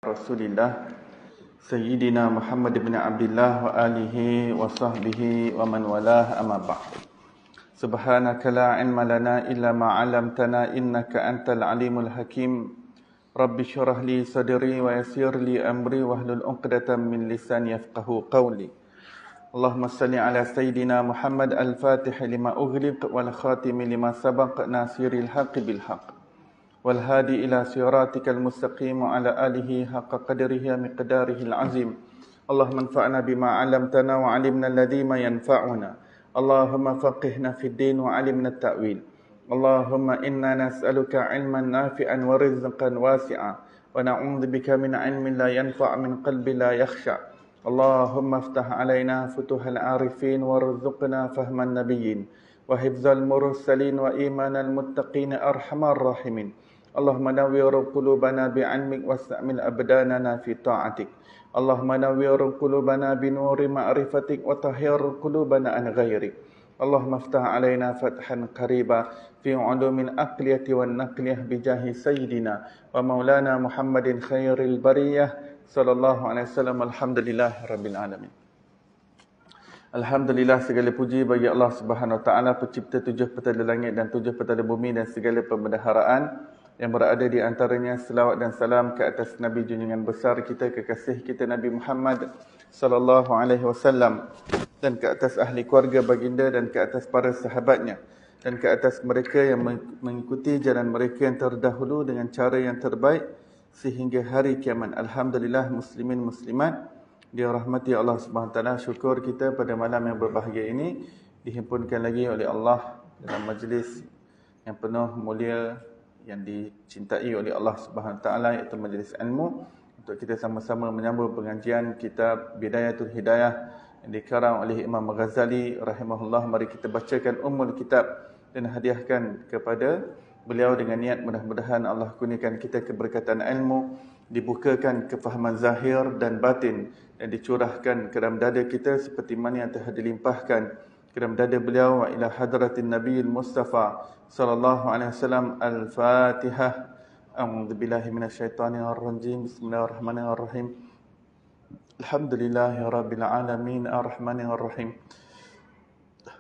Rasulillah Sayyidina Muhammad bin Abdullah wa alihi wa sahbihi wa man walah amma ba'd. Subhanaka la ilma lana illa ma 'allamtana innaka antal alimul hakim. Rabbi shrah li sadri wa yassir li amri wahlul 'uqdatam min lisani yafqahu qawli. Allahumma salli ala Sayyidina Muhammad al-Fatih lima ughliq wal khatim lima sabaq nasiril haqqi bil haqq. والهادي إلى صراطك المستقيم وعلى آله حق قدره ومقداره العظيم. اللهم انفعنا بما علمتنا وعلمنا الذي ما ينفعنا. اللهم فقهنا في الدين وعلمنا التأويل. اللهم إنا نسألك علما نافعا ورزقا واسعا ونعوذ بك من علم لا ينفع من قلب لا يخشع. اللهم افتح علينا فتوح العارفين وارزقنا فهم النبيين وحفظ المرسلين وإيمان المتقين أرحم الراحمين. اللهم نوّر قلوبنا بعلمك واستعمل أبداننا في طاعتك. اللهم نوّر قلوبنا بنور معرفتك وطهر قلوبنا عن غيرك. اللهم افتح علينا فتحا قريبا في علوم الأقلية والنقلية بجاه سيدنا ومولانا محمد خير البرية صلى الله عليه وسلم. الحمد لله رب العالمين. Alhamdulillah, segala puji bagi Allah Subhanahu Wa Taala, pencipta tujuh petala langit dan tujuh petala bumi dan segala pembendaharaan yang berada di antaranya. Selawat dan salam ke atas Nabi junjungan besar kita, kekasih kita Nabi Muhammad sallallahu alaihi wasallam, dan ke atas ahli keluarga baginda dan ke atas para sahabatnya dan ke atas mereka yang mengikuti jalan mereka yang terdahulu dengan cara yang terbaik sehingga hari kiamat. Alhamdulillah, muslimin muslimat dirahmati Allah Subhanahu Wa Taala. Syukur kita pada malam yang berbahagia ini dihimpunkan lagi oleh Allah dalam majlis yang penuh mulia, yang dicintai oleh Allah Subhanahu Wa Taala, iaitu majlis ilmu, untuk kita sama-sama menyambung pengajian kitab Bidayatul Hidayah yang dikarang oleh Imam Ghazali rahimahullah. Mari kita bacakan ummul kitab dan hadiahkan kepada beliau dengan niat mudah-mudahan Allah kurniakan kita keberkatan ilmu, dibukakan kefahaman zahir dan batin, dan dicurahkan ke dalam dada kita seperti mana yang telah dilimpahkan ke dalam dada beliau. Wa ila hadratin Nabiyil Mustafa sallallahu alaihi wasallam. Al-Fatihah. A'udzu billahi minasyaitonir rajim. Bismillahirrahmanirrahim. Alhamdulillahirabbil alamin, arrahmanir rahim.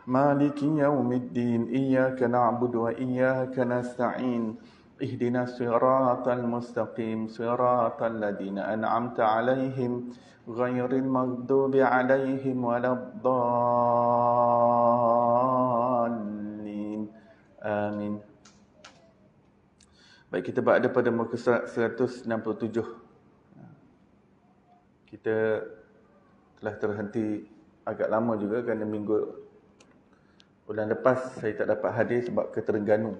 Maliki yaumiddin, iyyaka na'budu wa iyyaka nasta'in. Ihdinas siratal mustaqim, siratal ladzina an'amta 'alaihim ghairil maghdubi 'alaihim waladdallin. Amin. Baik, kita berada pada muka surat 167. Kita telah terhenti agak lama juga kerana bulan lepas saya tak dapat hadir sebab ke Terengganu.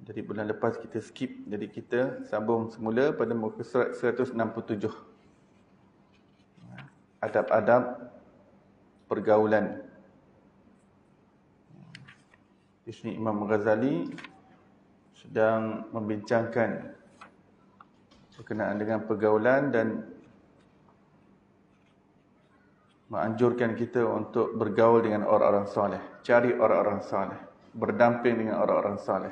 Jadi bulan lepas kita skip, jadi kita sambung semula pada muka surat 167. Adab-adab pergaulan. Di sini Imam Ghazali sedang membincangkan berkenaan dengan pergaulan dan menganjurkan kita untuk bergaul dengan orang-orang soleh, cari orang-orang soleh, berdamping dengan orang-orang soleh,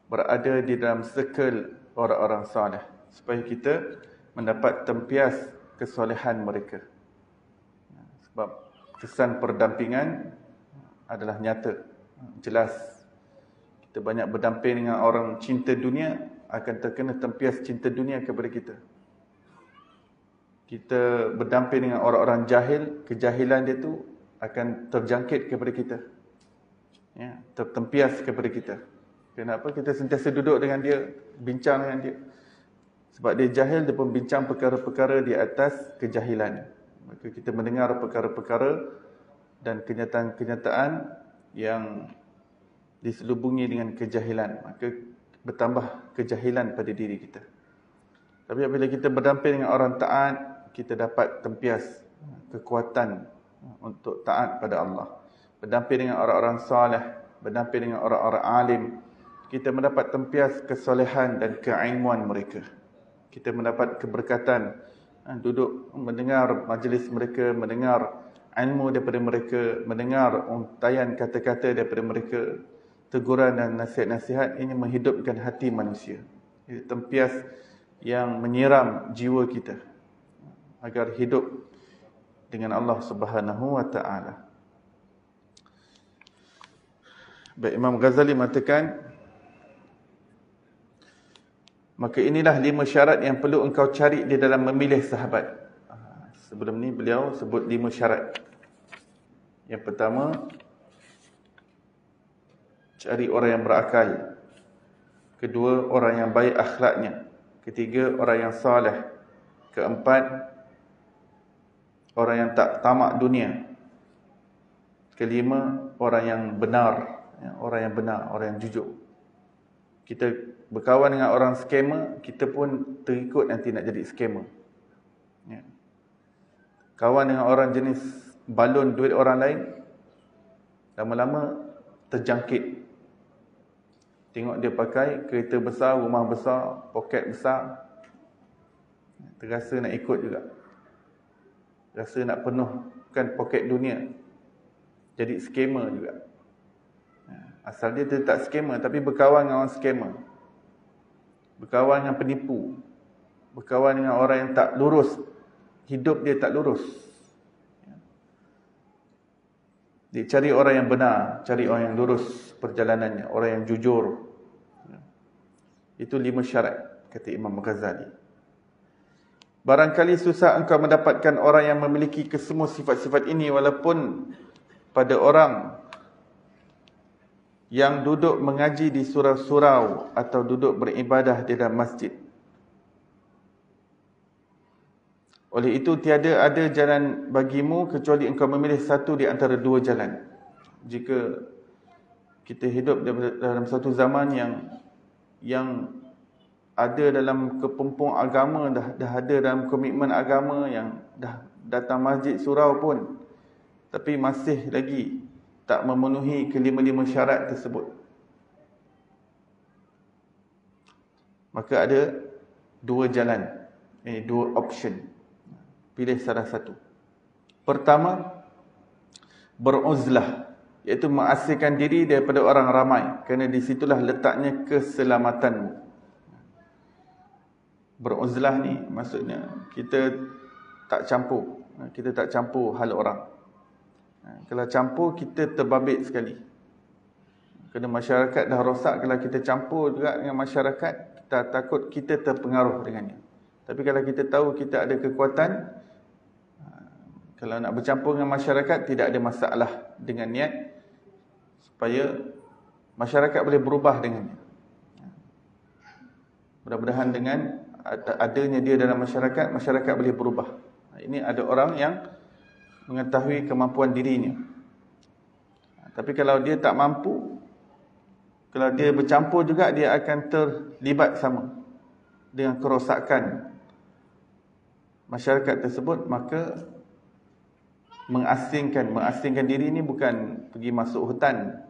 berada di dalam circle orang-orang soleh, supaya kita mendapat tempias kesolehan mereka. Sebab kesan perdampingan adalah nyata, jelas. Kita banyak berdamping dengan orang cinta dunia, akan terkena tempias cinta dunia kepada kita. Kita berdamping dengan orang-orang jahil, kejahilan dia tu akan terjangkit kepada kita, ya, tertempias kepada kita. Kenapa? Kita sentiasa duduk dengan dia, bincang dengan dia. Sebab dia jahil, dia pun bincang perkara-perkara di atas kejahilan. Maka kita mendengar perkara-perkara dan kenyataan-kenyataan yang diselubungi dengan kejahilan, maka bertambah kejahilan pada diri kita. Tapi apabila kita berdamping dengan orang taat, kita dapat tempias kekuatan untuk taat pada Allah. Berdamping dengan orang-orang soleh, berdamping dengan orang-orang alim, kita mendapat tempias kesolehan dan keilmuan mereka. Kita mendapat keberkatan duduk mendengar majlis mereka, mendengar ilmu daripada mereka, mendengar untaian kata-kata daripada mereka, teguran dan nasihat-nasihat. Ini menghidupkan hati manusia. Tempias yang menyiram jiwa kita agar hidup dengan Allah Subhanahu wa taala. Baik, Imam Ghazali mengatakan, maka inilah 5 syarat yang perlu engkau cari di dalam memilih sahabat. Sebelum ni beliau sebut 5 syarat. Yang pertama, cari orang yang berakal. Kedua, orang yang baik akhlaknya. Ketiga, orang yang saleh. Keempat, orang yang tak tamak dunia. Kelima, orang yang benar, orang yang jujur. Kita berkawan dengan orang scammer, kita pun terikut nanti nak jadi scammer. Ya. Kawan dengan orang jenis balon duit orang lain, lama-lama terjangkit. Tengok dia pakai kereta besar, rumah besar, poket besar, terasa nak ikut juga. Rasa nak penuhkan poket dunia. Jadi scammer juga. Asal dia tak scammer, tapi berkawan dengan orang scammer. Berkawan dengan penipu. Berkawan dengan orang yang tak lurus. Hidup dia tak lurus. Dia cari orang yang benar, cari orang yang lurus perjalanannya, orang yang jujur. Itu 5 syarat, kata Imam Ghazali. Barangkali susah engkau mendapatkan orang yang memiliki kesemua sifat-sifat ini, walaupun pada orang yang duduk mengaji di surau-surau atau duduk beribadah di dalam masjid. Oleh itu, tiada ada jalan bagimu kecuali engkau memilih satu di antara 2 jalan. Jika kita hidup dalam satu zaman yang ada dalam kepompong agama, dah ada dalam komitmen agama, yang dah datang masjid surau pun, tapi masih lagi tak memenuhi kelima-lima syarat tersebut, maka ada 2 jalan, 2 option. Pilih salah satu. Pertama, beruzlah, iaitu mengasingkan diri daripada orang ramai, kerana di situlah letaknya keselamatanmu. Beruzlah ni maksudnya kita tak campur hal orang. Kalau campur, kita terbabit sekali. Kerana masyarakat dah rosak. Kalau kita campur juga dengan masyarakat, kita takut kita terpengaruh dengannya. Tapi kalau kita tahu kita ada kekuatan, kalau nak bercampur dengan masyarakat, tidak ada masalah dengan niat supaya masyarakat boleh berubah dengannya. Mudah-mudahan dengan adanya dia dalam masyarakat, masyarakat boleh berubah. Ini ada orang yang mengetahui kemampuan dirinya. Tapi kalau dia tak mampu, kalau dia bercampur juga, dia akan terlibat sama dengan kerosakan masyarakat tersebut. Maka mengasingkan diri ni bukan pergi masuk hutan,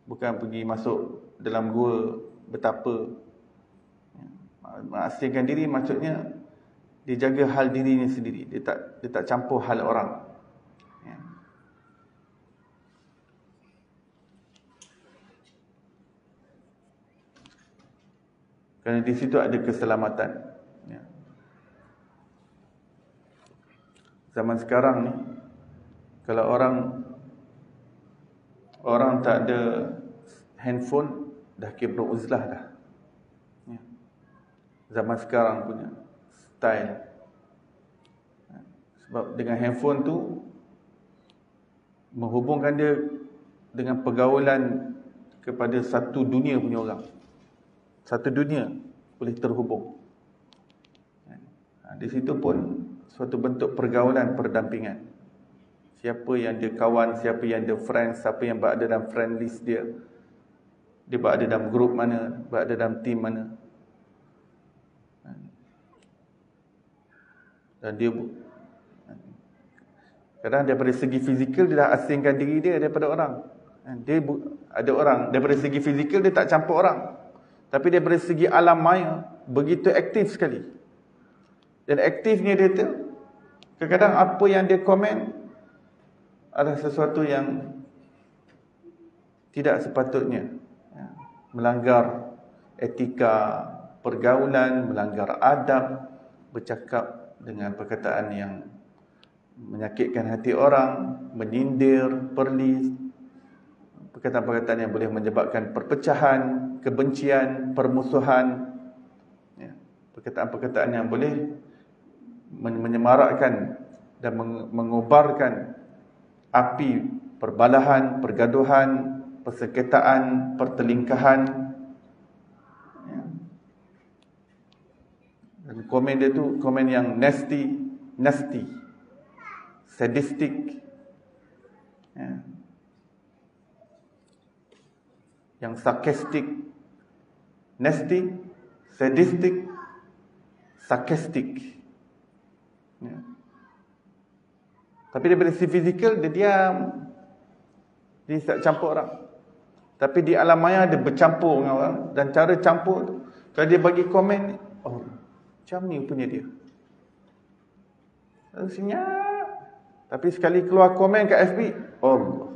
bukan pergi masuk dalam gua bertapa. Mengasingkan diri maksudnya dia jaga hal dirinya sendiri. Dia tak campur hal orang. Kerana di situ ada keselamatan. Zaman sekarang ni, kalau orang tak ada handphone, dah kira beruzlah dah. Zaman sekarang punya style. Sebab dengan handphone tu menghubungkan dia dengan pergaulan kepada satu dunia punya orang. Satu dunia boleh terhubung. Di situ pun suatu bentuk pergaulan, perdampingan. Siapa yang dia kawan, siapa yang dia friend, siapa yang berada dalam friend list dia. Dia berada dalam grup mana, berada dalam team mana. Dan dia kadang daripada segi fizikal dia dah asingkan diri dia daripada orang. Dia ada orang daripada segi fizikal dia tak campur orang, tapi daripada segi alam maya begitu aktif sekali. Dan aktifnya dia tu, kadang-kadang apa yang dia komen adalah sesuatu yang tidak sepatutnya, melanggar etika pergaulan, melanggar adab, bercakap dengan perkataan yang menyakitkan hati orang, menyindir, perlis, perkataan-perkataan yang boleh menyebabkan perpecahan, kebencian, permusuhan, ya, perkataan-perkataan yang boleh menyemarakkan dan mengobarkan api perbalahan, pergaduhan, persengketaan, pertelingkahan. Ya. Dan komen dia tu komen yang nasty, sadistik, ya, yang sarcastic, nasty, sadistik, sarcastic. Ya. Tapi daripada si fizikal dia diam, dia tak campur orang. Tapi di alam maya dia bercampur dengan orang, dan cara campur tu, kalau dia bagi komen, oh, macam ni punya dia. Lalu senyap. Tapi sekali keluar komen kat FB, oh,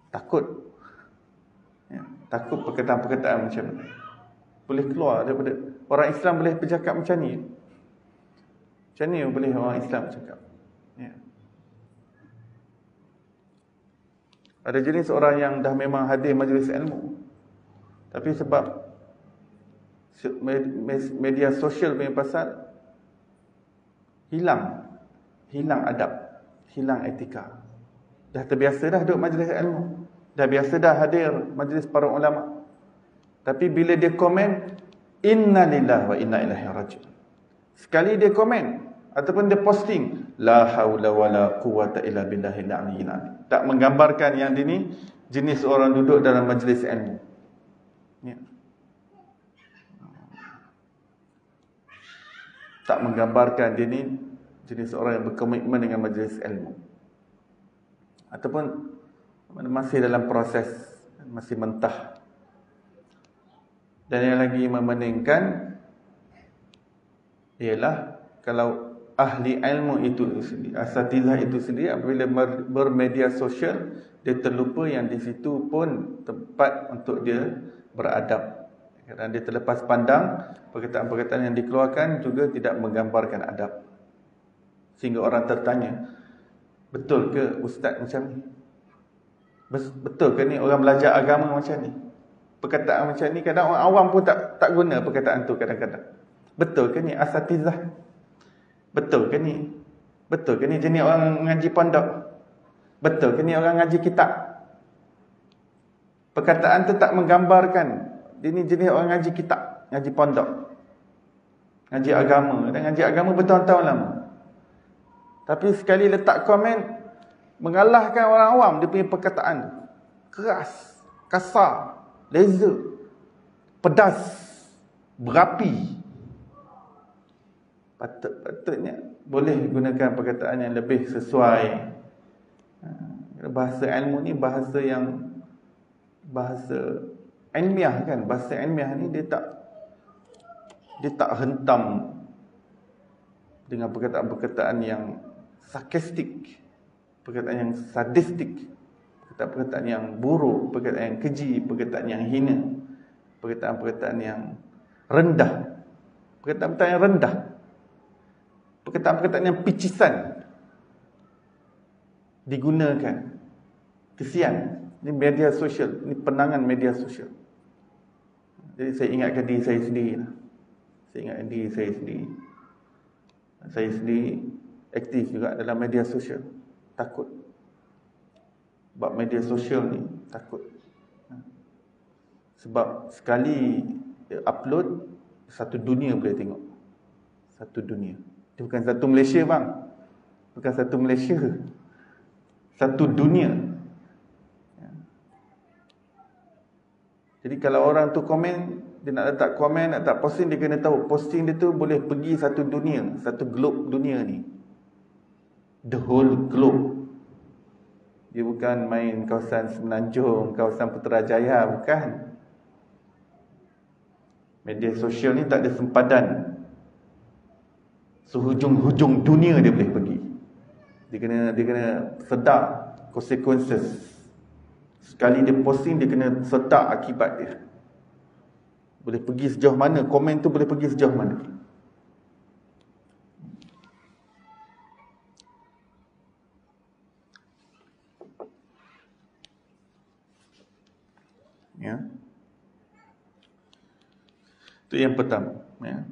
takut. Ya, takut perkataan-perkataan macam ni boleh keluar daripada orang Islam, boleh bercakap macam ni. Macam ni boleh orang Islam bercakap. Ya. Ada jenis orang yang dah memang hadir majlis ilmu, tapi sebab media sosial punya pasal, hilang adab, hilang etika. Dah terbiasa dah duduk majlis ilmu, dah biasa dah hadir majlis para ulama. Tapi bila dia komen, inna lillahi wa inna ilaihi raji'un, sekali dia komen ataupun dia posting, la haula wala quwata illa billahil aliyyil azim, tak menggambarkan yang ini jenis orang duduk dalam majlis ilmu. Ya. Tak menggambarkan dia ni jenis orang yang berkomitmen dengan majlis ilmu, ataupun masih dalam proses, masih mentah. Dan yang lagi memeningkan ialah kalau ahli ilmu itu sendiri, asatizah itu sendiri, apabila bermedia sosial, dia terlupa yang di situ pun tempat untuk dia beradab. Dan dia terlepas pandang perkataan-perkataan yang dikeluarkan juga tidak menggambarkan adab, sehingga orang tertanya, betul ke ustaz macam ni? Betul ke ni orang belajar agama macam ni? Perkataan macam ni kadang orang awam pun tak guna perkataan tu kadang-kadang. Betul ke ni asatizah? Betul ke ni? Betul ke ni jenis orang ngaji pondok? Betul ke ni orang ngaji kitab? Perkataan tu tak menggambarkan dia ni jenis orang ngaji kitab, ngaji pondok, ngaji agama. Dan ngaji agama bertahun-tahun lama. Tapi sekali letak komen, mengalahkan orang awam, dia punya perkataan keras, kasar, leza, pedas, berapi. Patutnya boleh gunakan perkataan yang lebih sesuai. Bahasa ilmu ni bahasa yang bahasa ilmiah kan. Bahasa ilmiah ni dia tak hentam dengan perkataan-perkataan yang sarkastik, perkataan yang sadistik, perkataan yang buruk, perkataan yang keji, perkataan yang hina, perkataan-perkataan yang rendah, perkataan-perkataan yang rendah, perkataan-perkataan yang picisan digunakan. Kesian. Ini media sosial, ini penangan media sosial. Jadi saya ingatkan diri saya sendiri. Saya ingatkan diri saya sendiri. Saya sendiri aktif juga dalam media sosial. Takut. Sebab media sosial ni takut. Sebab sekali upload, satu dunia boleh tengok. Satu dunia. Dia bukan satu Malaysia bang. Bukan satu Malaysia. Satu dunia. Jadi kalau orang tu komen, dia nak letak komen, nak letak posting, dia kena tahu posting dia tu boleh pergi satu dunia, satu globe dunia ni. The whole globe. Dia bukan main kawasan Semenanjung, kawasan Putrajaya, bukan. Media sosial ni tak ada sempadan. Sehujung-hujung dunia dia boleh pergi. Dia kena sedar consequences Sekali dia posting, dia kena setak akibat dia. Boleh pergi sejauh mana, komen tu boleh pergi sejauh mana. Ya. Itu yang pertama, ya.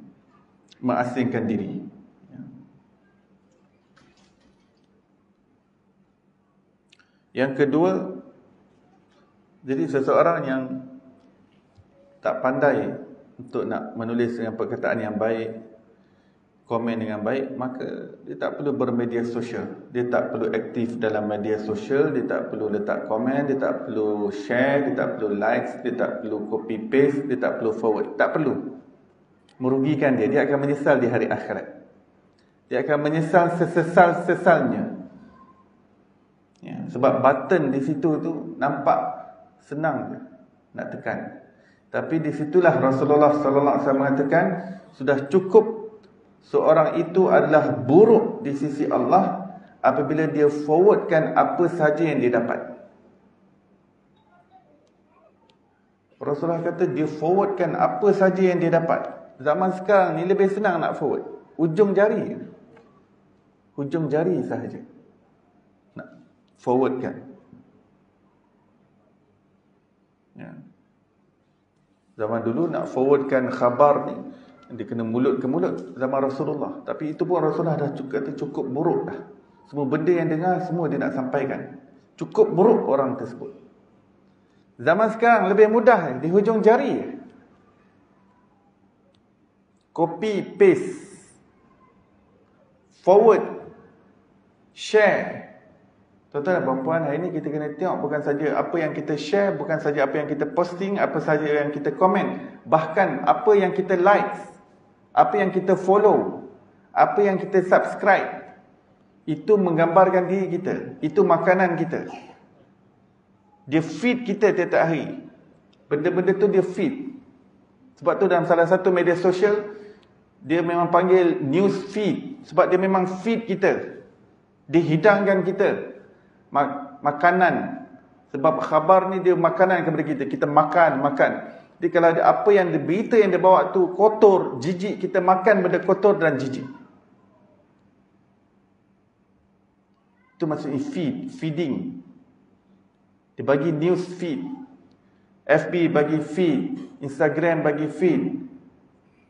Mengasingkan diri. Ya. Yang kedua, jadi seseorang yang tak pandai untuk nak menulis dengan perkataan yang baik, komen dengan baik, maka dia tak perlu bermedia sosial. Dia tak perlu aktif dalam media sosial, dia tak perlu letak komen, dia tak perlu share, dia tak perlu likes, dia tak perlu copy paste, dia tak perlu forward. Tak perlu. Merugikan dia. Dia akan menyesal di hari akhirat. Dia akan menyesal sesesal-sesalnya. Ya, sebab button di situ tu nampak senang nak tekan. Tapi di situlah Rasulullah sallallahu alaihi wasallam mengatakan, sudah cukup seorang itu adalah buruk di sisi Allah apabila dia forwardkan apa saja yang dia dapat. Rasulullah kata dia forwardkan apa saja yang dia dapat. Zaman sekarang ni lebih senang nak forward. Hujung jari. Hujung jari sahaja nak forwardkan. Ya. Zaman dulu nak forwardkan khabar ni, dia kena mulut ke mulut zaman Rasulullah. Tapi itu pun Rasulullah dah cukup buruk dah. Semua benda yang dengar, semua dia nak sampaikan. Cukup buruk orang tersebut. Zaman sekarang lebih mudah, di hujung jari. Copy, paste, forward, share. Tuan-tuan dan puan-puan, hari ini kita kena tengok bukan saja apa yang kita share, bukan saja apa yang kita posting, apa saja yang kita komen, bahkan apa yang kita like, apa yang kita follow, apa yang kita subscribe. Itu menggambarkan diri kita. Itu makanan kita. Dia feed kita tiap-tiap hari. Benda-benda tu dia feed. Sebab tu dalam salah satu media sosial, dia memang panggil news feed. Sebab dia memang feed kita. Dia hidangkan kita makanan. Sebab khabar ni dia makanan kepada kita. Kita makan. Jadi kalau ada apa yang berita yang dia bawa tu kotor, jijik, kita makan benda kotor dan jijik. Itu maksudnya feeding. Dia bagi news feed. FB bagi feed. Instagram bagi feed.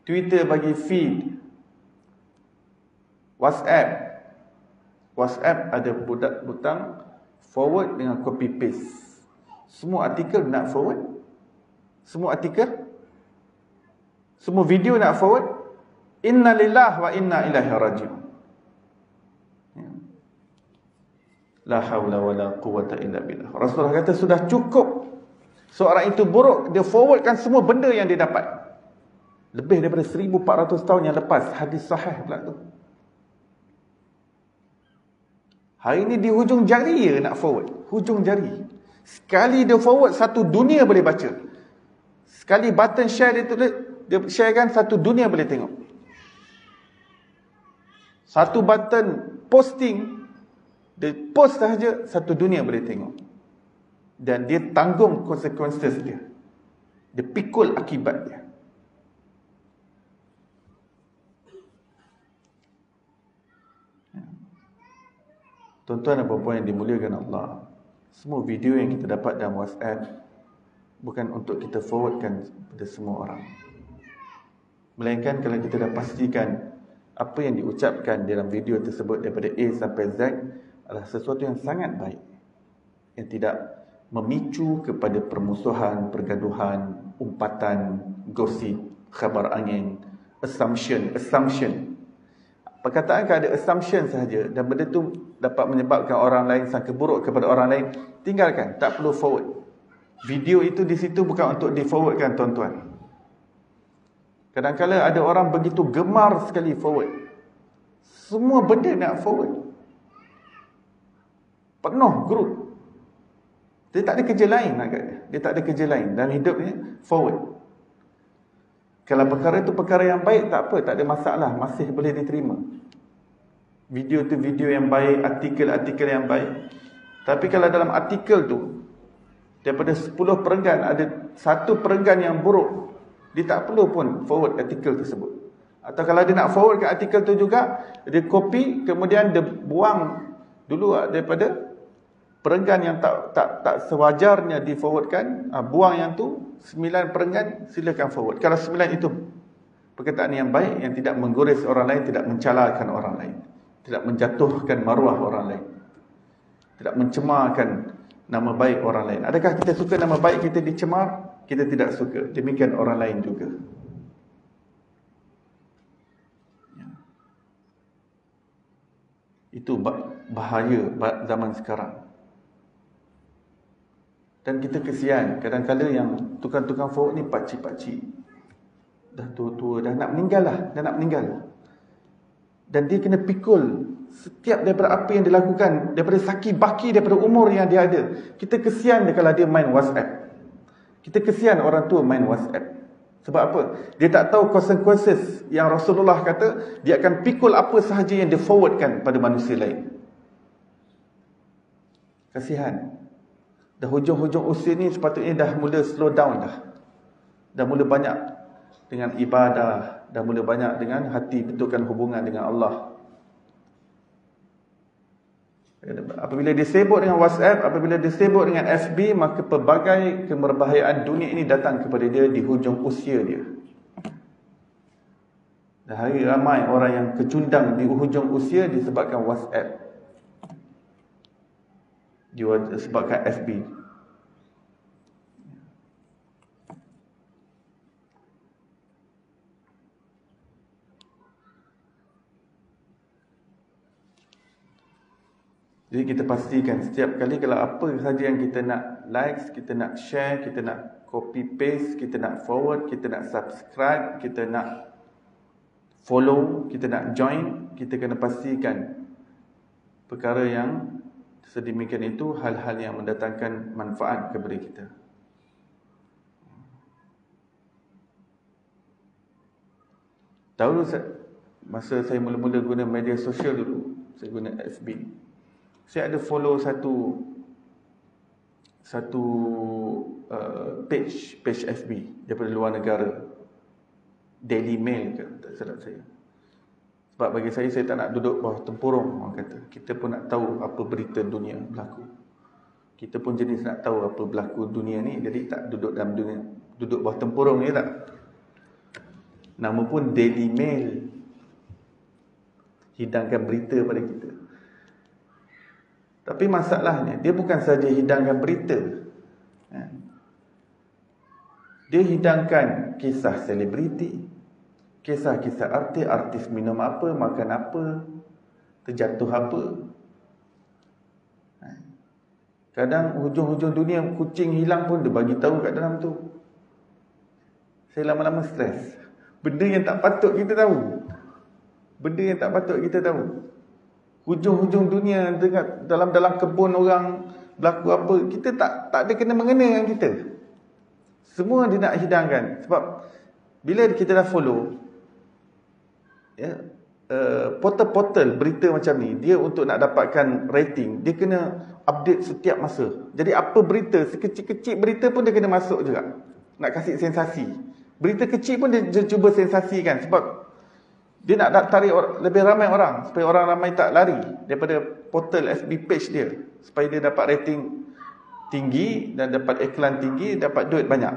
Twitter bagi feed. WhatsApp ada butang forward dengan copy paste. Semua artikel nak forward. Semua artikel. Semua video nak forward. Inna lillahi wa inna ilaihi raji'un. La haula wa la quwwata illa billah. Rasulullah kata sudah cukup seorang itu buruk, dia forwardkan semua benda yang dia dapat. Lebih daripada 1400 tahun yang lepas. Hadis sahih pula tu. Hari ini di hujung jari dia nak forward. Hujung jari. Sekali dia forward, satu dunia boleh baca. Sekali button share dia tulis, dia sharekan, satu dunia boleh tengok. Satu button posting, dia post sahaja, satu dunia boleh tengok. Dan dia tanggung consequences dia. Dia pikul akibat dia. Tuan-tuan dan puan-puan yang dimuliakan Allah, semua video yang kita dapat dalam WhatsApp bukan untuk kita forwardkan kepada semua orang. Melainkan kalau kita dah pastikan apa yang diucapkan dalam video tersebut daripada A sampai Z adalah sesuatu yang sangat baik, yang tidak memicu kepada permusuhan, pergaduhan, umpatan, gosip, khabar angin, assumption. Perkataan kalau ada assumption sahaja dan benda tu dapat menyebabkan orang lain sangka buruk kepada orang lain, tinggalkan, tak perlu forward. Video itu di situ bukan untuk di-forwardkan, tuan-tuan. Kadang-kadang ada orang begitu gemar sekali forward. Semua benda nak forward. Penuh grup. Dia tak ada kerja lain agaknya. Dia tak ada kerja lain dalam hidupnya, forward. Kalau perkara itu perkara yang baik, tak apa, tak ada masalah, masih boleh diterima. Video tu video yang baik, artikel-artikel yang baik. Tapi kalau dalam artikel tu Daripada 10 perenggan, ada satu perenggan yang buruk, dia tak perlu pun forward artikel tersebut. Atau kalau dia nak forward ke artikel tu juga, dia copy, kemudian dia buang dulu daripada perenggan yang tak sewajarnya di forwardkan, buang yang tu, 9 perenggan silakan forward. Kalau 9 itu perkataan yang baik, yang tidak menggoris orang lain, tidak mencalakan orang lain, tidak menjatuhkan maruah orang lain, tidak mencemarkan nama baik orang lain. Adakah kita suka nama baik kita dicemar? Kita tidak suka. Demikian orang lain juga. Itu bahaya zaman sekarang. Dan kita kesian, kadang-kadang yang tukang-tukang forward ni pakcik-pakcik, dah tua-tua, dah nak meninggal lah, dan dia kena pikul setiap daripada apa yang dilakukan, daripada saki baki, daripada umur yang dia ada. Kita kesian dia kalau dia main WhatsApp. Kita kesian orang tua main WhatsApp. Sebab apa? Dia tak tahu consequences yang Rasulullah kata, dia akan pikul apa sahaja yang dia forwardkan pada manusia lain. Kasihan. Dah hujung-hujung usia ni sepatutnya dah mula slow down dah. Dah mula banyak dengan ibadah, dah mula banyak dengan hati betulkan hubungan dengan Allah. Apabila dia sibuk dengan WhatsApp, apabila dia sibuk dengan FB, maka pelbagai kemerbahayaan dunia ini datang kepada dia di hujung usia dia. Dan hari ramai orang yang kecundang di hujung usia disebabkan WhatsApp, disebabkan FB. Jadi kita pastikan setiap kali kalau apa saja yang kita nak likes, kita nak share, kita nak copy paste, kita nak forward, kita nak subscribe, kita nak follow, kita nak join, kita kena pastikan perkara yang sedemikian itu hal-hal yang mendatangkan manfaat kepada kita. Dahulu masa saya mula-mula guna media sosial dulu, saya guna FB. Saya ada follow satu page FB daripada luar negara, Daily Mail ke, tak salah saya. Sebab bagi saya tak nak duduk bawah tempurung, orang kata. Kita pun nak tahu apa berita dunia berlaku. Kita pun jenis nak tahu apa berlaku dunia ni, jadi tak duduk dalam dunia, duduk bawah tempurung ni tak. Nama pun Daily Mail, hidangkan berita pada kita. Tapi masalahnya, dia bukan saja hidangkan berita. Dia hidangkan kisah selebriti, kisah-kisah artis minum apa, makan apa, terjatuh apa. Kadang hujung-hujung dunia kucing hilang pun dia bagi tahu kat dalam tu. Saya lama-lama stres. Benda yang tak patut kita tahu. Benda yang tak patut kita tahu. Hujung-hujung dunia dalam kebun orang berlaku apa, kita tak ada kena mengena dengan kita. Semua dia nak hidangkan. Sebab bila kita dah follow portal-portal berita macam ni, dia untuk nak dapatkan rating, dia kena update setiap masa. Jadi apa berita, sekecil-kecil berita pun dia kena masuk juga, nak kasih sensasi. Berita kecil pun dia cuba sensasikan, sebab dia nak tarik lebih ramai orang, supaya orang ramai tak lari daripada portal FB page dia, supaya dia dapat rating tinggi dan dapat iklan tinggi, dapat duit banyak.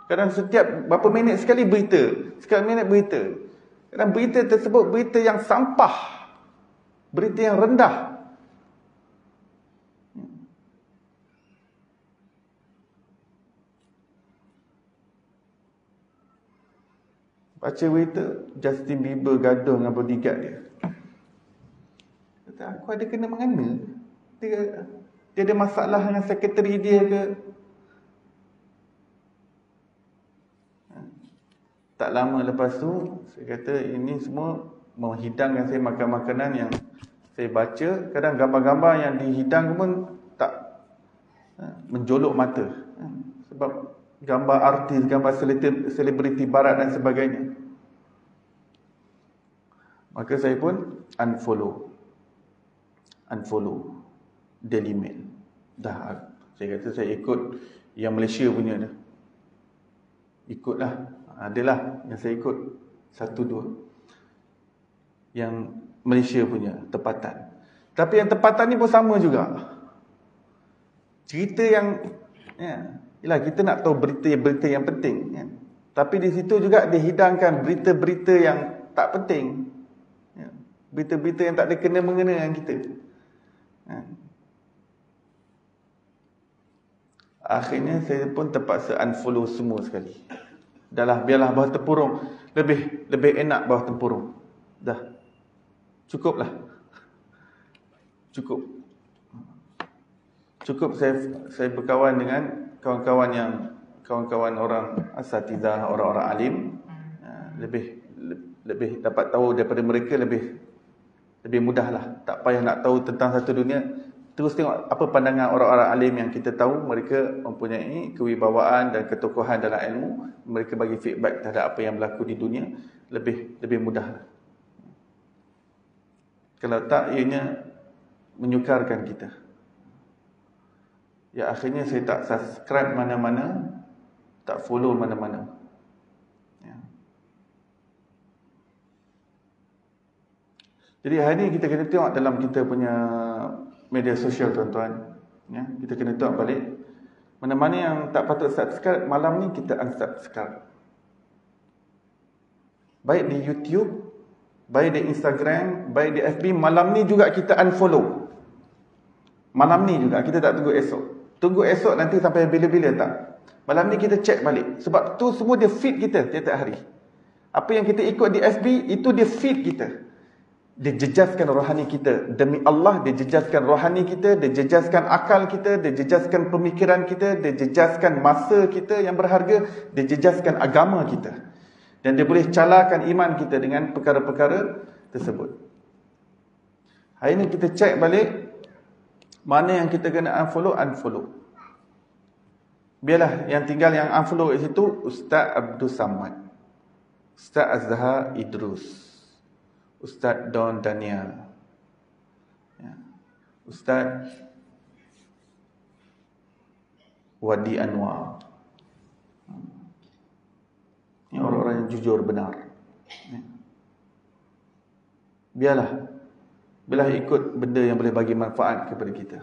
Kadang setiap berapa minit sekali berita, sekali minit berita. Kadang berita tersebut berita yang sampah, berita yang rendah. Baca berita, Justin Bieber gaduh dengan bodyguard dia. Kata, aku ada kena mengena? Dia ada masalah dengan sekretari dia ke? Tak lama lepas tu, saya kata ini semua menghidangkan saya makan makanan yang saya baca. Kadang gambar-gambar yang dihidang pun tak menjolok mata. Sebab gambar artis, gambar selebriti barat dan sebagainya. Maka saya pun unfollow Daily Mail. Dah Saya kata saya ikut yang Malaysia punya tu. Ikutlah. Adalah yang saya ikut. 1-2 yang Malaysia punya tempatan. Tapi yang tempatan ni pun sama juga. Cerita yang yalah, kita nak tahu berita-berita yang penting kan? Tapi di situ juga dihidangkan berita-berita yang tak penting, berita-berita yang tak ada kena-mengena dengan kita. Akhirnya saya pun terpaksa unfollow semua sekali. Dahlah, biarlah bawah tempurung. Lebih enak bawah tempurung. Dah. Cukuplah. Cukup saya berkawan dengan kawan-kawan orang asatidzah, orang-orang alim. Lebih dapat tahu daripada mereka, lebih mudahlah. Tak payah nak tahu tentang satu dunia. Terus tengok apa pandangan orang-orang alim yang kita tahu. Mereka mempunyai kewibawaan dan ketokohan dalam ilmu. Mereka bagi feedback terhadap apa yang berlaku di dunia. Lebih mudah. Kalau tak, ianya menyukarkan kita. Ya, akhirnya saya tak subscribe mana-mana, tak follow mana-mana. Ya. Jadi hari ni kita kena tengok dalam kita punya media sosial, tuan-tuan. Ya, kita kena tengok balik. Mana-mana yang tak patut subscribe, malam ni kita unsubscribe. Baik di YouTube, baik di Instagram, baik di FB, malam ni juga kita unfollow. Malam ni juga, kita tak tunggu esok. Tunggu esok nanti sampai bila-bila tak. Malam ni kita check balik. Sebab tu semua dia feed kita tiap-tiap hari. Apa yang kita ikut di FB, itu dia feed kita. Dia jejaskan rohani kita. Demi Allah, dia jejaskan rohani kita, dia jejaskan akal kita, dia jejaskan pemikiran kita, dia jejaskan masa kita yang berharga, dia jejaskan agama kita. Dan dia boleh calakan iman kita dengan perkara-perkara tersebut. Hari ini kita check balik, mana yang kita kena unfollow. Biarlah yang tinggal yang unfollow kat situ, Ustaz Abdul Samad, Ustaz Azhar Idrus, Ustaz Don Daniel, Ustaz Wadi Anwar. Ini orang-orang yang jujur, benar. Biarlah ikut benda yang boleh bagi manfaat kepada kita.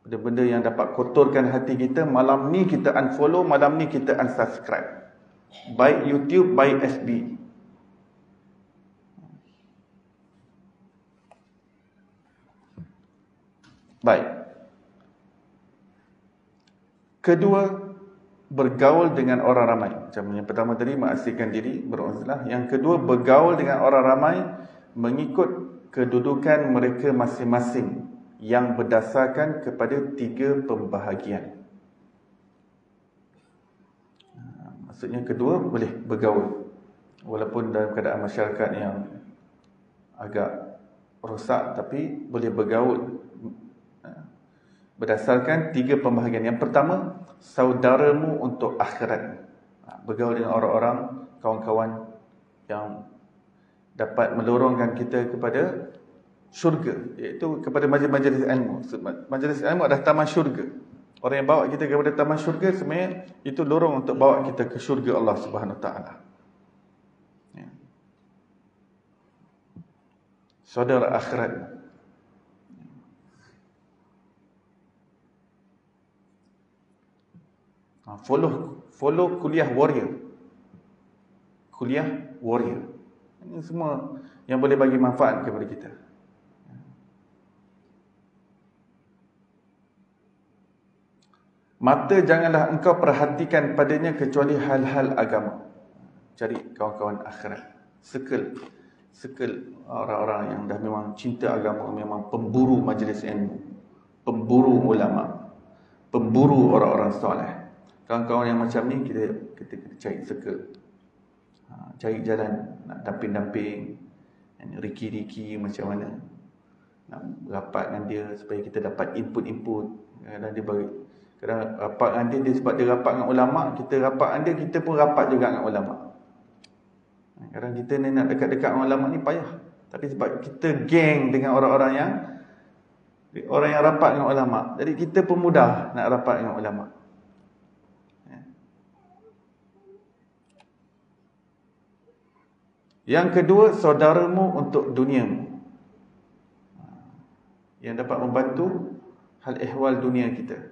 Benda-benda yang dapat kotorkan hati kita, malam ni kita unfollow, malam ni kita unsubscribe. Baik YouTube, baik FB. Baik. Kedua, bergaul dengan orang ramai. Macam yang pertama tadi, mengasihkan diri, beruzlah. Yang kedua, bergaul dengan orang ramai mengikut kedudukan mereka masing-masing yang berdasarkan kepada 3 pembahagian. Maksudnya kedua, boleh bergaul walaupun dalam keadaan masyarakat yang agak rosak, tapi boleh bergaul berdasarkan 3 pembahagian. Yang pertama, saudaramu untuk akhirat. Bergaul dengan orang-orang, kawan-kawan yang dapat melorongkan kita kepada syurga, iaitu kepada majlis-majlis ilmu. Majlis ilmu adalah taman syurga. Orang yang bawa kita kepada taman syurga, sebenarnya itu lorong untuk bawa kita ke syurga Allah Subhanahu Wa Taala. Saudara akhirat. Follow kuliah warrior. Kuliah warrior. Ini semua yang boleh bagi manfaat kepada kita. Mata janganlah engkau perhatikan padanya kecuali hal-hal agama. Cari kawan-kawan akhirat. Circle orang-orang yang dah memang cinta agama, memang pemburu majlis ilmu, pemburu ulama, pemburu orang-orang soleh. Kawan-kawan yang macam ni kita cari circle. Cari jalan nak damping-damping, riki-riki macam mana nak rapat dengan dia supaya kita dapat input-input. Kadang dia bagi, kadang rapat dengan dia sebab dia rapat dengan ulama, kita rapat dengan dia, kita pun rapat juga dengan ulama. Kadang kita ni nak dekat-dekat dengan ulama ni payah, tapi sebab kita geng dengan orang-orang yang Orang yang rapat dengan ulama. Jadi kita pun mudah nak rapat dengan ulama. Yang kedua, saudaramu untuk duniamu, yang dapat membantu hal ehwal dunia kita.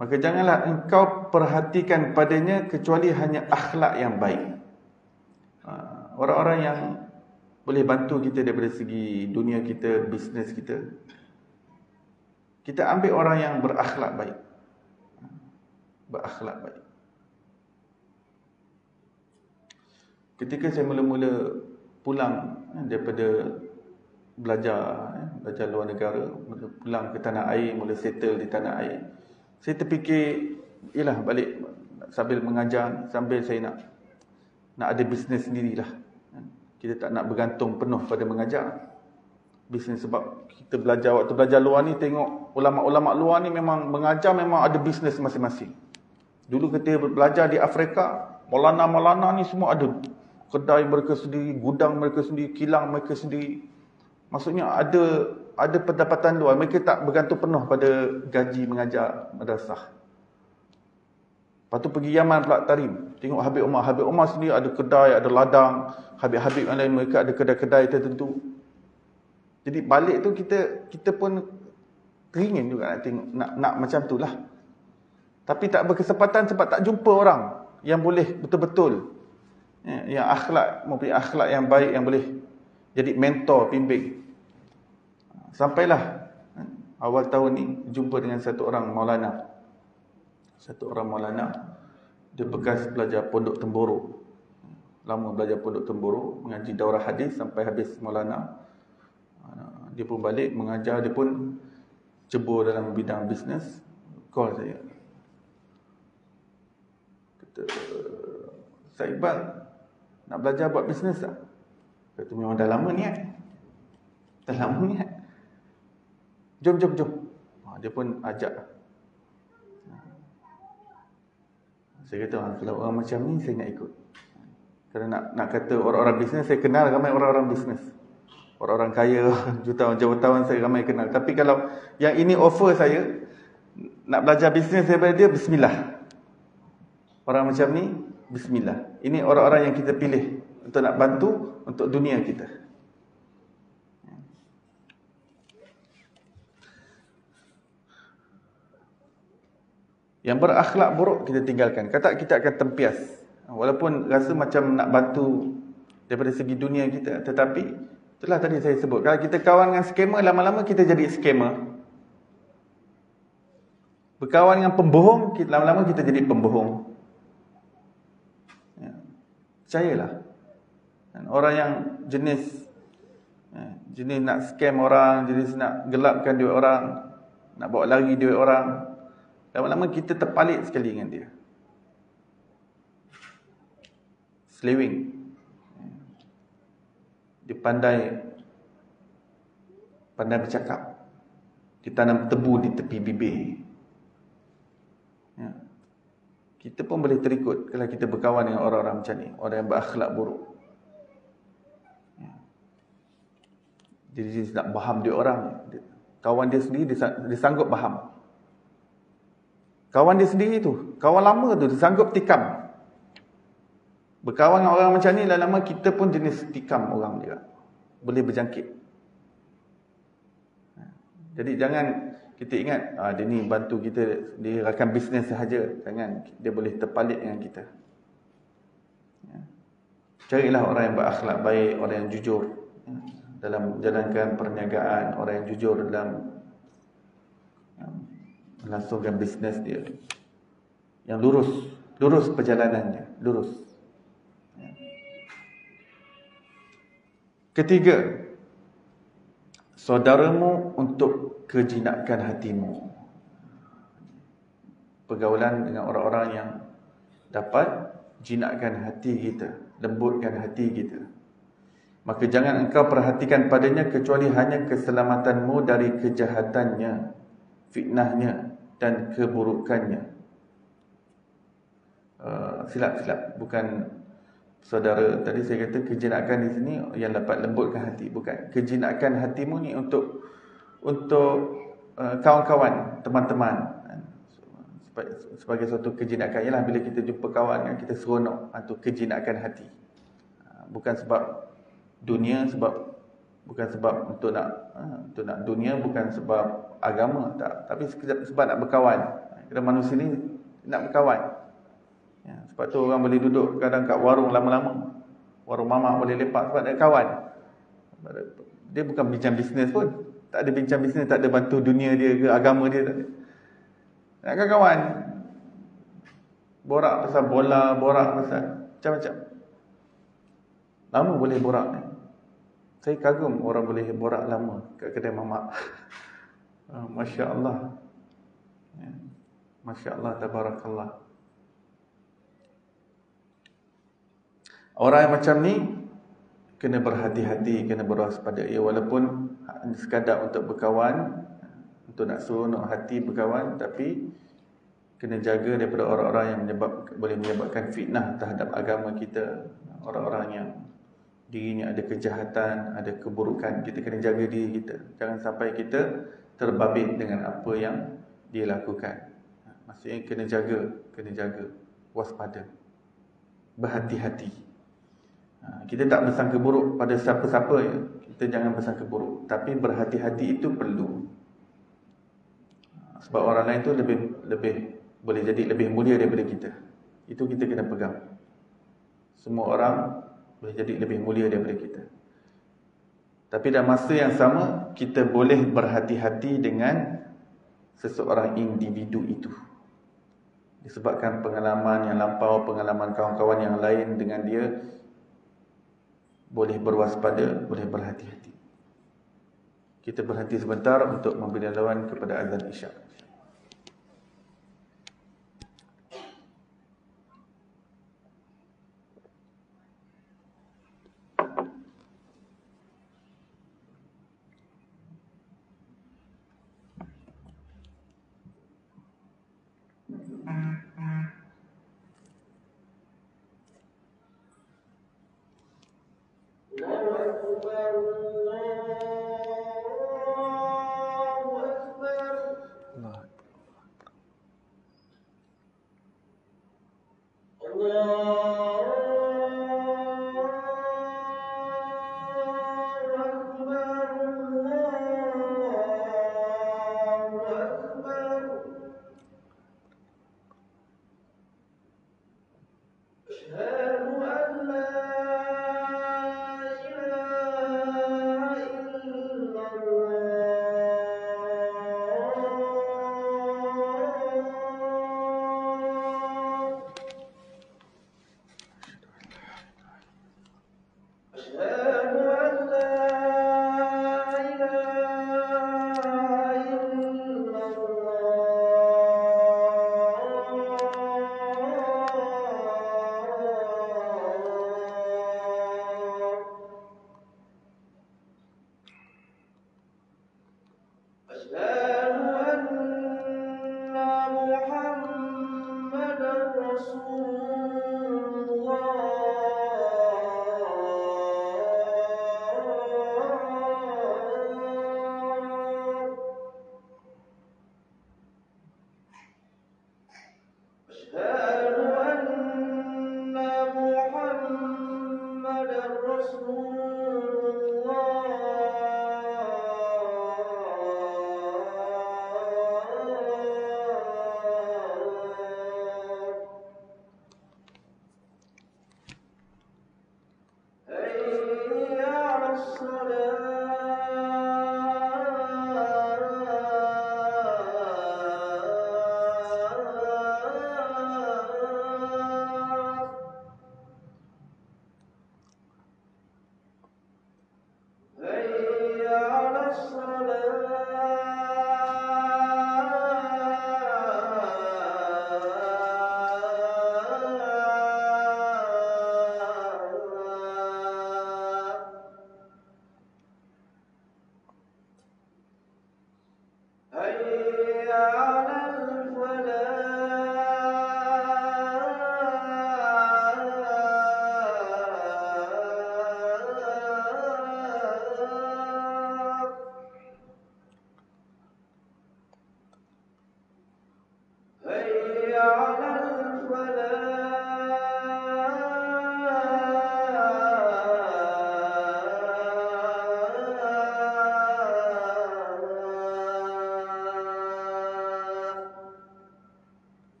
Maka janganlah engkau perhatikan padanya kecuali hanya akhlak yang baik. Orang-orang yang boleh bantu kita daripada segi dunia kita, bisnes kita, kita ambil orang yang berakhlak baik. Berakhlak baik. Ketika saya mula-mula pulang daripada belajar luar negara, pulang ke tanah air, mula settle di tanah air, saya terfikir, yalah balik sambil mengajar, sambil saya nak ada bisnes sendirilah. Kita tak nak bergantung penuh pada mengajar bisnes, sebab kita belajar, waktu belajar luar ni, tengok ulama-ulama luar ni memang mengajar, memang ada bisnes masing-masing. Dulu ketika belajar di Afrika, Maulana ni semua ada kedai mereka sendiri, gudang mereka sendiri, kilang mereka sendiri. Maksudnya ada pendapatan luar. Mereka tak bergantung penuh pada gaji mengajar madrasah. Lepas tu pergi Yaman pula Tarim, tengok Habib Umar. Habib Umar sendiri ada kedai, ada ladang. Habib-habib yang lain mereka ada kedai-kedai tertentu. Jadi balik tu kita pun teringin juga nak tengok, nak macam tu lah. Tapi tak berkesempatan sebab tak jumpa orang yang boleh betul-betul, yang akhlak, mempunyai akhlak yang baik, yang boleh jadi mentor, bimbing. Sampailah awal tahun ni jumpa dengan satu orang Maulana. Dia bekas pelajar Pondok Temboro. Lama belajar Pondok Temboro, mengaji daurah hadis sampai habis Maulana. Dia pun balik mengajar, dia pun cebur dalam bidang bisnes. Call saya, kata, Ustaz Iqbal, nak belajar buat bisnes tak? Kata, memang dah lama niat. Jom. Dia pun ajak. Saya kata, kalau orang macam ni saya nak ikut. Kerana nak kata orang-orang bisnes, saya kenal ramai orang-orang bisnes. Orang-orang kaya, jutawan saya ramai kenal. Tapi kalau yang ini offer saya, nak belajar bisnes daripada dia, bismillah. Orang macam ni, bismillah. Ini orang-orang yang kita pilih untuk nak bantu untuk dunia kita. Yang berakhlak buruk kita tinggalkan. Kata kita akan tempias. Walaupun rasa macam nak bantu daripada segi dunia kita, tetapi itulah tadi saya sebut, kalau kita kawan dengan scammer, lama-lama kita jadi scammer. Berkawan dengan pembohong, lama-lama kita jadi pembohong. Percayalah. Dan orang yang jenis nak scam orang, jenis nak gelapkan duit orang, nak bawa lari duit orang, lama-lama kita terpalit sekali dengan dia. Selewing. Dia pandai bercakap. Ditanam tebu di tepi bibir. Kita pun boleh terikut kalau kita berkawan dengan orang-orang macam ni, orang yang berakhlak buruk. Jadi dia nak faham dia orang, kawan dia sendiri dia sanggup faham. Kawan dia sendiri tu, kawan lama tu, dia sanggup tikam. Berkawan dengan orang macam ni, lama-lama kita pun jenis tikam orang juga, boleh berjangkit. Jadi jangan kita ingat, dia ni bantu kita, dia rakan bisnes sahaja. Jangan, dia boleh terpalit dengan kita. Carilah orang yang berakhlak baik, orang yang jujur dalam menjalankan perniagaan, orang yang jujur dalam melangsungkan bisnes dia, yang lurus perjalanannya, lurus. Ketiga, saudaramu untuk kejinakan hatimu. Pergaulan dengan orang-orang yang dapat jinakkan hati kita, lembutkan hati kita. Maka jangan engkau perhatikan padanya kecuali hanya keselamatanmu dari kejahatannya, fitnahnya dan keburukannya. Silap, bukan saudara. Tadi saya kata kejinakan di sini yang dapat lembutkan hati, bukan. Kejinakan hatimu ni untuk kawan-kawan, teman-teman, sebagai suatu kejinakan. Ialah bila kita jumpa kawan kan, kita seronok, itu kejinakan hati. Bukan sebab dunia, bukan sebab untuk nak dunia, bukan sebab agama, tak, tapi sebab nak berkawan. Kita manusia ni nak berkawan. Ya, sebab tu orang boleh duduk kadang kat warung lama-lama, warung mamak boleh lepak sebab nak kawan. Dia bukan bincang bisnes pun, tak ada bincang bisnes, tak ada bantu dunia dia ke agama dia, tak ada. Nak kawan, borak pasal bola, borak pasal macam-macam. Lama boleh borak ni. Saya kagum orang boleh borak lama kat kedai mamak. Masya Allah, ya. Masya Allah, tabarakallah. Orang yang macam ni kena berhati-hati, kena berwaspada. Ya, walaupun sekadar untuk berkawan, untuk nak seronok hati berkawan, tapi kena jaga daripada orang-orang yang boleh menyebabkan fitnah terhadap agama kita. Orang-orang yang dirinya ada kejahatan, ada keburukan. Kita kena jaga diri kita. Jangan sampai kita terbabit dengan apa yang dia lakukan. Maksudnya kena jaga, waspada, berhati-hati. Kita tak bersangka buruk pada siapa-siapa ya. Kita jangan bersangka buruk, tapi berhati-hati itu perlu. Sebab orang lain tu lebih boleh jadi lebih mulia daripada kita. Itu kita kena pegang. Semua orang boleh jadi lebih mulia daripada kita. Tapi dalam masa yang sama, kita boleh berhati-hati dengan seseorang individu itu. Disebabkan pengalaman yang lampau, pengalaman kawan-kawan yang lain dengan dia, boleh berwaspada, boleh berhati-hati. Kita berhenti sebentar untuk memberi laluan kepada azan Isyak.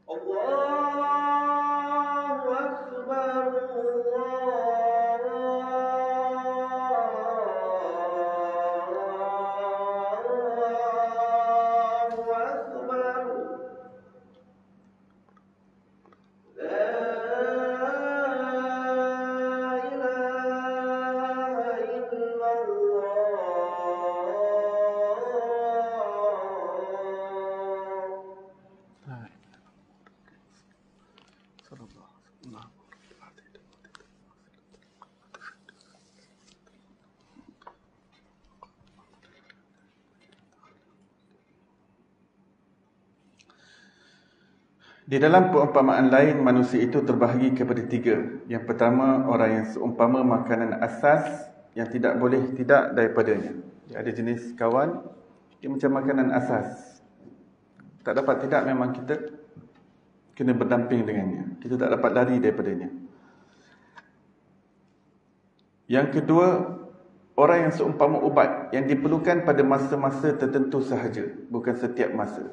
Allahu Akbar, Allahu Akbar. La ilaha illallah. Di dalam perumpamaan lain, manusia itu terbahagi kepada tiga. Yang pertama, orang yang seumpama makanan asas yang tidak boleh tidak daripadanya. Dia ada jenis kawan, dia macam makanan asas. Tak dapat tidak, memang kita kena berdamping dengannya. Kita tak dapat lari daripadanya. Yang kedua, orang yang seumpama ubat yang diperlukan pada masa-masa tertentu sahaja, bukan setiap masa.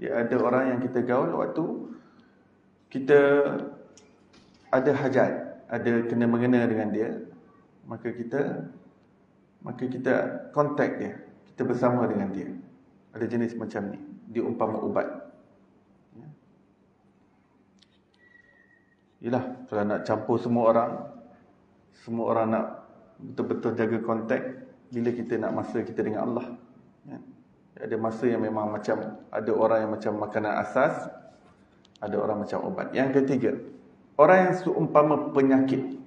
Dia ada orang yang kita gaul waktu kita ada hajat, ada kena-mengena dengan dia, maka kita kontak dia, kita bersama dengan dia. Ada jenis macam ni, diumpama ubat. Yalah, kalau nak campur semua orang nak betul-betul jaga kontak. Bila kita nak masa kita dengan Allah, ada masa yang memang macam, ada orang yang macam makanan asas, ada orang macam obat. Yang ketiga, orang yang seumpama penyakit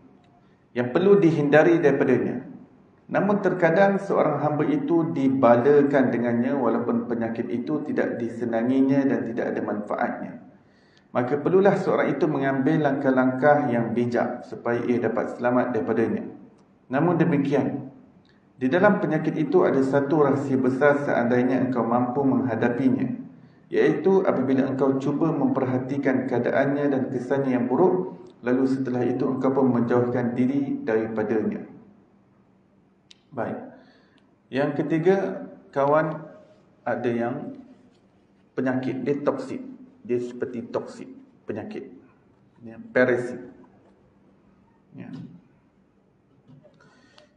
yang perlu dihindari daripadanya, namun terkadang seorang hamba itu dibalakan dengannya walaupun penyakit itu tidak disenanginya dan tidak ada manfaatnya. Maka perlulah seorang itu mengambil langkah-langkah yang bijak supaya ia dapat selamat daripadanya. Namun demikian, di dalam penyakit itu ada satu rahsia besar seandainya engkau mampu menghadapinya, iaitu apabila engkau cuba memperhatikan keadaannya dan kesannya yang buruk, lalu setelah itu engkau pun menjauhkan diri daripadanya. Baik. Yang ketiga, kawan ada yang penyakit, dia toksik. Dia seperti toksik, penyakit, parasit.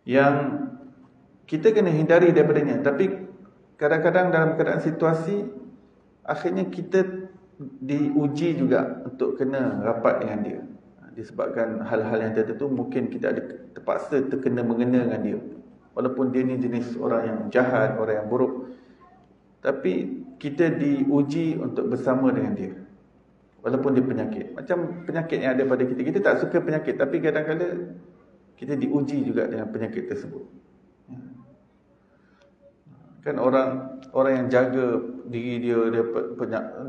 Yang kita kena hindari daripadanya. Tapi kadang-kadang dalam keadaan situasi, akhirnya kita diuji juga untuk kena rapat dengan dia. Disebabkan hal-hal yang tertentu, mungkin kita ada terpaksa terkena-mengena dengan dia. Walaupun dia ni jenis orang yang jahat, orang yang buruk, tapi kita diuji untuk bersama dengan dia. Walaupun dia penyakit. Macam penyakit yang ada pada kita. Kita tak suka penyakit, tapi kadang-kadang kita diuji juga dengan penyakit tersebut. Kan orang yang jaga diri dia,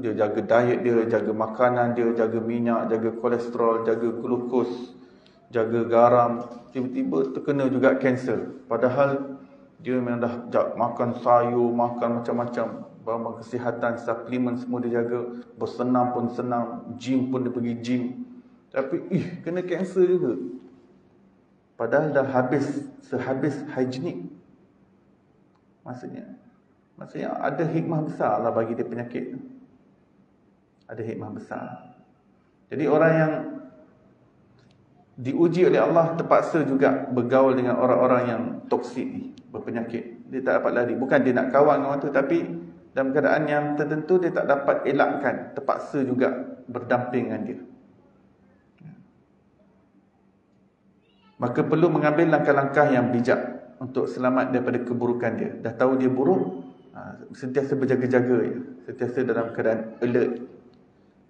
dia jaga diet dia, jaga makanan dia, jaga minyak, jaga kolesterol, jaga glukos, jaga garam, tiba-tiba terkena juga kanser. Padahal dia memang dah makan sayur, makan macam-macam, barang kesihatan, suplemen semua dia jaga, bersenam pun senam, gym pun dia pergi gym. Tapi kena kanser juga. Padahal dah sehabis higienik. Maksudnya ada hikmah besar lah bagi dia penyakit. Ada hikmah besar. Jadi orang yang diuji oleh Allah terpaksa juga bergaul dengan orang-orang yang toksik ni, berpenyakit. Dia tak dapat lari. Bukan dia nak kawan dengan orang tu, tapi dalam keadaan yang tertentu dia tak dapat elakkan, terpaksa juga berdamping dengan dia. Maka perlu mengambil langkah-langkah yang bijak untuk selamat daripada keburukan dia. Dah tahu dia buruk, sentiasa berjaga-jaga ya. Sentiasa dalam keadaan alert,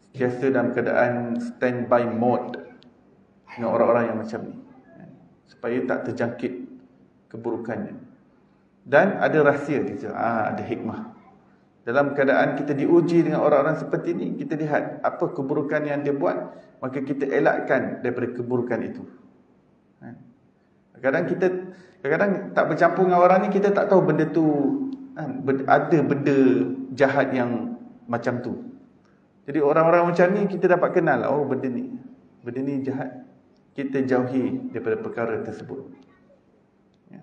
sentiasa dalam keadaan standby mode dengan orang-orang yang macam ni, supaya tak terjangkit keburukannya. Dan ada rahsia dia, ada hikmah. Dalam keadaan kita diuji dengan orang-orang seperti ni, kita lihat apa keburukan yang dia buat, maka kita elakkan daripada keburukan itu. Kadang-kadang tak bercampur dengan orang ni, kita tak tahu benda tu, ada benda jahat yang macam tu. Jadi orang-orang macam ni kita dapat kenal, oh benda ni jahat. Kita jauhi daripada perkara tersebut. Ya.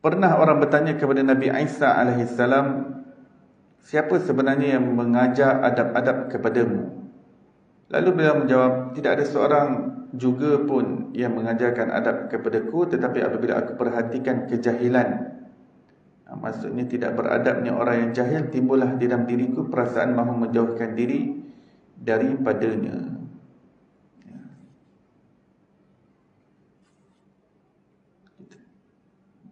Pernah orang bertanya kepada Nabi Isa alaihissalam, siapa sebenarnya yang mengajar adab-adab kepadamu? Lalu beliau menjawab, tidak ada seorang juga pun yang mengajarkan adab kepadaku, tetapi apabila aku perhatikan kejahilan, maksudnya tidak beradabnya orang yang jahil, timbullah di dalam diriku perasaan mahu menjauhkan diri daripadanya.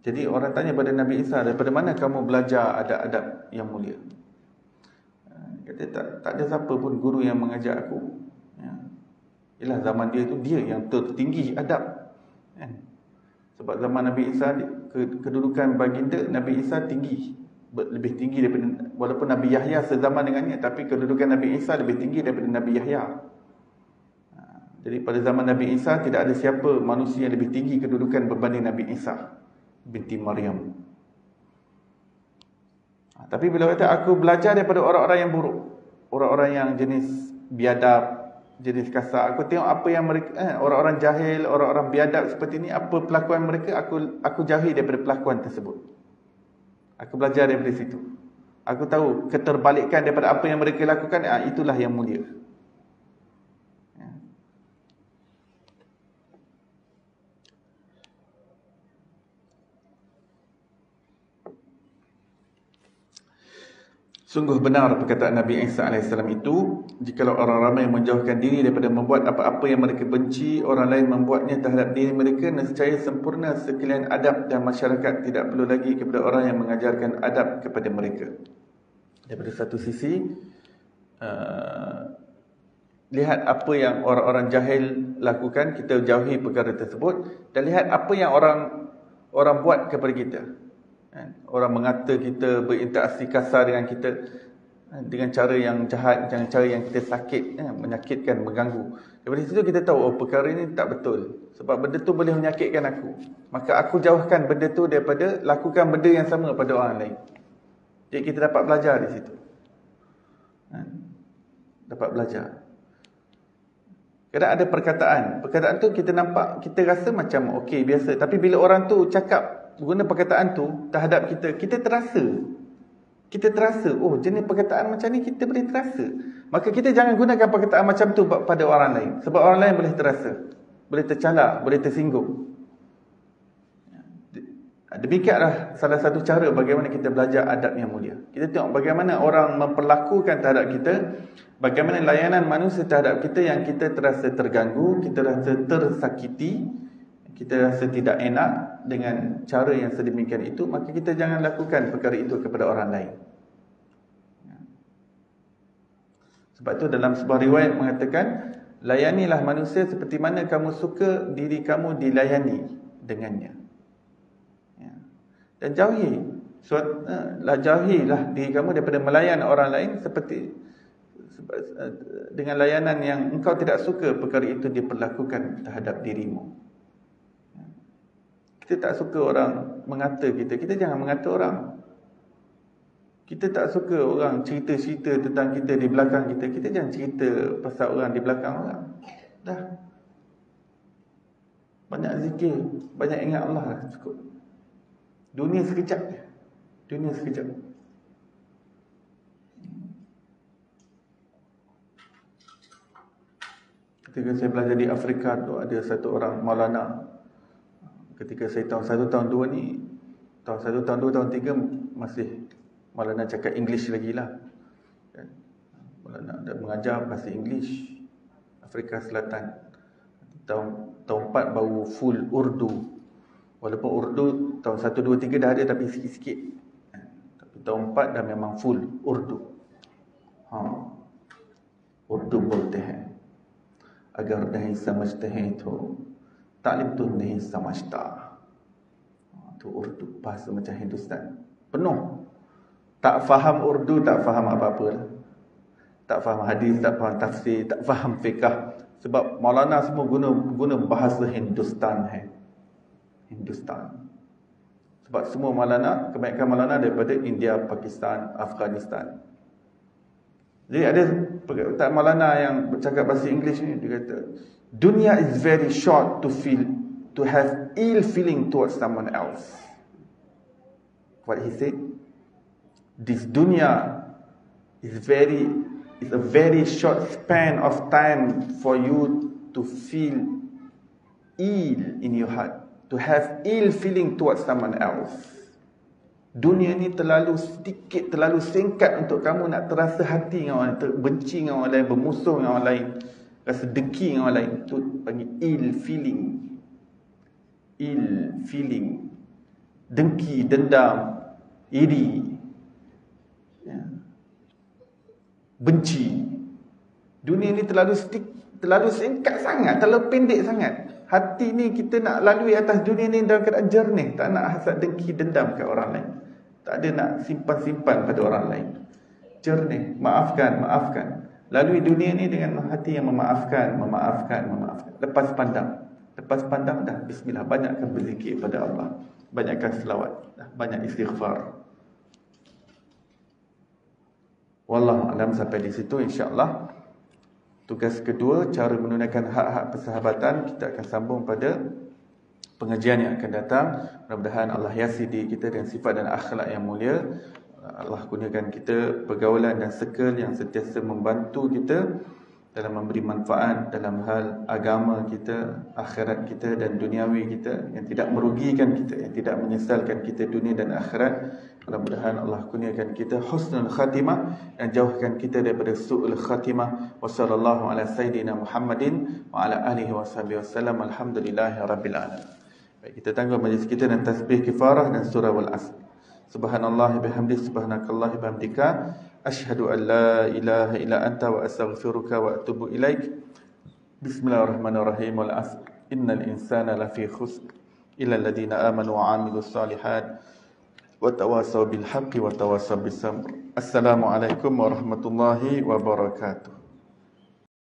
Jadi orang tanya pada Nabi Isa, daripada mana kamu belajar adab-adab yang mulia? Kata, tak ada siapa pun guru yang mengajar aku. Ialah zaman dia itu, dia yang tertinggi adab. Sebab zaman Nabi Isa, kedudukan baginda Nabi Isa tinggi, lebih tinggi daripada, walaupun Nabi Yahya sezaman dengannya, tapi kedudukan Nabi Isa lebih tinggi daripada Nabi Yahya. Jadi pada zaman Nabi Isa tidak ada siapa manusia yang lebih tinggi kedudukan berbanding Nabi Isa binti Maryam. Tapi bila kata aku belajar daripada orang-orang yang buruk, orang-orang yang jenis biadab, jenis kasar, aku tengok apa yang mereka, orang-orang jahil, orang-orang biadab seperti ini, apa pelakuan mereka, aku jauhi daripada pelakuan tersebut. Aku belajar daripada situ. Aku tahu keterbalikan daripada apa yang mereka lakukan, itulah yang mulia. Sungguh benar perkataan Nabi Isa AS itu, jikalau orang ramai menjauhkan diri daripada membuat apa-apa yang mereka benci, orang lain membuatnya terhadap diri mereka, nescaya sempurna sekalian adab dan masyarakat tidak perlu lagi kepada orang yang mengajarkan adab kepada mereka. Daripada satu sisi, lihat apa yang orang-orang jahil lakukan, kita jauhi perkara tersebut, dan lihat apa yang orang buat kepada kita. Orang mengata kita, berinteraksi kasar dengan kita dengan cara yang jahat, dengan cara yang kita sakit, menyakitkan, mengganggu. Daripada situ kita tahu, oh perkara ini tak betul, sebab benda tu boleh menyakitkan aku. Maka aku jauhkan benda tu daripada lakukan benda yang sama pada orang lain. Jadi kita dapat belajar di situ. Dapat belajar. Kadang ada perkataan tu kita nampak, kita rasa macam okey, biasa. Tapi bila orang tu cakap, guna perkataan tu terhadap kita, kita terasa, oh jenis perkataan macam ni kita boleh terasa. Maka kita jangan gunakan perkataan macam tu pada orang lain, sebab orang lain boleh terasa, boleh tercalak, boleh tersinggung. Demikianlah salah satu cara bagaimana kita belajar adab yang mulia. Kita tengok bagaimana orang memperlakukan terhadap kita, bagaimana layanan manusia terhadap kita yang kita terasa terganggu, kita rasa tersakiti, kita rasa tidak enak dengan cara yang sedemikian itu, maka kita jangan lakukan perkara itu kepada orang lain. Sebab itu dalam sebuah riwayat mengatakan, layanilah manusia seperti mana kamu suka diri kamu dilayani dengannya. Dan jauhilah diri kamu daripada melayan orang lain seperti dengan layanan yang engkau tidak suka perkara itu diperlakukan terhadap dirimu. Kita tak suka orang mengata kita, kita jangan mengata orang. Kita tak suka orang cerita-cerita tentang kita di belakang kita, kita jangan cerita pasal orang di belakang orang. Dah. Banyak zikir, banyak ingat Allah lah, cukup. Dunia sekejap je. Dunia sekejap. Ketika saya belajar di Afrika tu, ada satu orang Maulana. Ketika saya tahun 1, tahun 2 ni, tahun 1, tahun 2, tahun 3 masih Maulana cakap English lagi lah. Maulana dah mengajar bahasa English Afrika Selatan. Tahun 4 baru full Urdu. Walaupun Urdu tahun 1, 2, 3 dah ada tapi sikit-sikit. Tapi tahun 4 dah memang full Urdu. Urdu bolte hai. Agar nahi samajhte hain to talim tu nahi samajhta. Tu Urdu bahasa macam Hindustan. Penuh. Tak faham Urdu, tak faham apa-apa lah. Tak faham hadis, tak faham tafsir, tak faham fiqah. Sebab Maulana semua guna bahasa Hindustan hai. Hindustan. Sebab semua Maulana, kebanyakan Maulana daripada India, Pakistan, Afghanistan. Jadi ada perkataan Maulana yang bercakap bahasa English ni, dia kata, dunia is very short to have ill feeling towards someone else. What he said, this dunya is a very short span of time for you to feel ill in your heart, to have ill feeling towards someone else. Dunia ni terlalu sedikit, terlalu singkat untuk kamu nak terasa hati dengan orang lain, benci dengan orang lain, bermusuh dengan orang lain, rasa dengki dengan orang lain. Itu panggil ill feeling. Ill feeling. Dengki, dendam, iri, ya, benci. Dunia ni terlalu singkat sangat, terlalu pendek sangat. Hati ni kita nak lalui atas dunia ni dalam keadaan jernih, tak nak hasad, dengki, dendam kat orang lain, tak ada nak simpan-simpan pada orang lain. Jernih, maafkan. Lalui dunia ni dengan hati yang memaafkan. Lepas pandang dah, bismillah, banyakkan berzikir pada Allah, banyakkan selawat, banyak istighfar. Wallahu a'lam. Sampai di situ insya-Allah. Tugas kedua, cara menunaikan hak-hak persahabatan, kita akan sambung pada pengajian yang akan datang. Mudah-mudahan Allah hiasi diri kita dengan sifat dan akhlak yang mulia. Allah kurniakan kita pergaulan dan circle yang sentiasa membantu kita dalam memberi manfaat dalam hal agama kita, akhirat kita dan duniawi kita, yang tidak merugikan kita, yang tidak menyesalkan kita dunia dan akhirat. Mudah-mudahan Allah kurniakan kita husnul khatimah, yang jauhkan kita daripada su'ul khatimah. Wa sallallahu ala sayyidina Muhammadin wa ala alihi wa sahbihi wasallam. Alhamdulillahi rabbil alamin. Baik, kita tangguh majlis kita dan tasbih kifarah dan surah wal asr. Subhanallah bihamdi, subhanakallah bihamdika, asyhadu an la ilaha illa anta wa astaghfiruka wa atubu ilaik. Bismillahirrahmanirrahim. Wal asr innal insana lafi khusr illa alladhina amanu wa amilus salihat wa tawasaw bil haqqi wa tawasaw bis sabr. Assalamualaikum warahmatullahi wabarakatuh.